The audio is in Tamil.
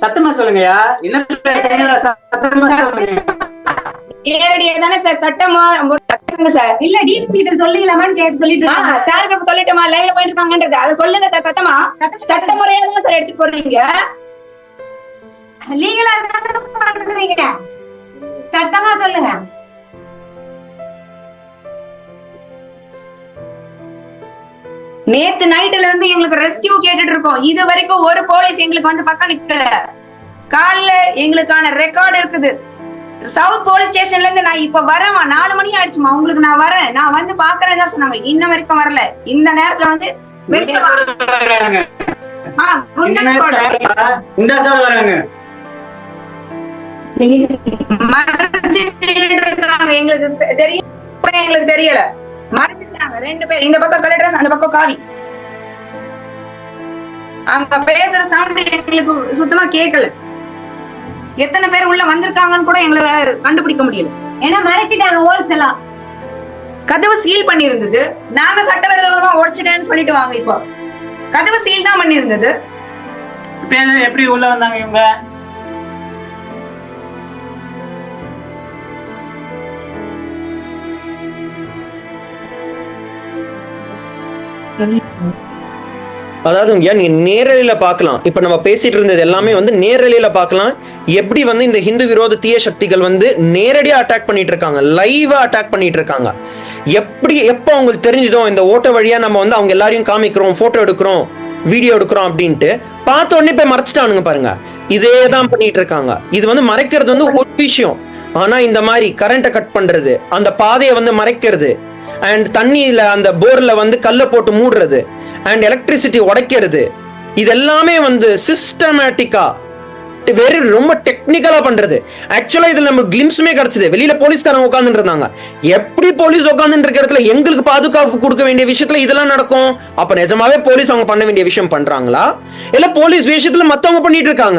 சத்தமா சொல்லுங்கய்யா. என்ன பேசுறீங்களா? சத்தமா சொல்லுங்க. நேரடியா தானே சார் சட்டமா சார். இல்ல டிஎஸ்பி கிட்ட சொல்லிக்கலாமான்னு கேட்டு சொல்லிட்டு சார் சொல்லிட்டோமா லைவ்ல போயிட்டு இருக்காங்கன்றது அதை சொல்லுங்க சார். சத்தமா சட்ட முறையா தான் சார் எடுத்து போடுறீங்க. லீகலா பண்றீங்க. சட்டமா சொல்லுங்க. நேத்து நைட்ல இருந்து எங்களுக்கு ரெஸ்கியூ கேட்டுட்டு இருக்கோம். இது வரைக்கும் ஒரு போலீஸ் எங்களுக்கு வந்து பக்கம் நிக்கல. காலைல எங்களுக்கான ரெக்கார்டு இருக்குது. சவுத் போலீஸ் ஸ்டேஷன்ல இருந்து நான் இப்ப வரேன். 4 மணி ஆயிடுச்சுமா. உங்களுக்கு நான் வரேன், நான் வந்து பாக்குறேன் தான் சொன்னாங்க. இன்ன வரைக்கும் வரல. இந்த நேரத்துல வந்து எங்களுக்கு தெரியல. மறைச்சிட்டாங்க 2 பேர். இந்த பக்கம் கலெக்டர், அந்த பக்கம் காவி. அவங்க பேசுற சவுண்ட் எங்களுக்கு சுத்தமா கேட்கல. எத்தனை பேர் உள்ள வந்திருக்காங்கன்னு கூட எங்களால கண்டுபிடிக்க முடியல. ஏன்னா மறைச்சிட்டாங்க. ஹோல்ஸ் எல்லாம் கதவு சீல் பண்ணி இருந்தது. நாங்க சட்டவிரோதமா உடைச்சிட்டேன்னு சொல்லிட்டு வாங்க. இப்போ கதவு சீல் தான் பண்ணி இருந்தது. எப்படி உள்ள வந்தாங்க இவங்க? அதாவது நீங்க நேரலையில பார்க்கலாம். இப்ப நம்ம பேசிட்டு இருந்தது எல்லாமே வந்து நேரலையில பார்க்கலாம். எப்படி வந்து இந்த ஹிந்து விரோத தீய சக்திகள் வந்து நேரடியா அட்டாக் பண்ணிட்டு இருக்காங்க, லைவா அட்டாக் பண்ணிட்டு இருக்காங்க. எப்போ அவங்களுக்கு தெரிஞ்சதோ இந்த ஓட்ட வழியா நம்ம வந்து அவங்க எல்லாரையும் காமிக்கிறோம், போட்டோ எடுக்கிறோம், வீடியோ எடுக்கிறோம் அப்படின்ட்டு பார்த்த உடனே போய் மறைச்சிட்டானுங்க பாருங்க. இதே தான் பண்ணிட்டு இருக்காங்க. இது வந்து மறைக்கிறது வந்து ஒரு விஷயம். ஆனா இந்த மாதிரி கரண்ட்டை கட் பண்றது, அந்த பாதையை வந்து மறைக்கிறது, அண்ட் தண்ணியில அந்த போர்ல வந்து கல்லை போட்டு மூடுறது, அண்ட் எலக்ட்ரிசிட்டி உடைக்கிறது, இது எல்லாமே வந்து சிஸ்டமேட்டிக்கா வெரி ரொம்ப டெக்னிக்கலா பண்றது. ஆக்சுவலா இதுல நம்ம கிளிம்ஸுமே கிடைச்சது. வெளியில போலீஸ்காரங்க உட்கார்ந்துட்டு இருந்தாங்க. எப்படி போலீஸ் உட்கார்ந்துட்டு இருக்க இடத்துல எங்களுக்கு பாதுகாப்பு கொடுக்க வேண்டிய விஷயத்துல இதெல்லாம் நடக்கும்? அப்ப நிஜமாவே போலீஸ் அவங்க பண்ண வேண்டிய விஷயம் பண்றாங்களா, இல்ல போலீஸ் விஷயத்துல மத்தவங்க பண்ணிட்டு இருக்காங்க?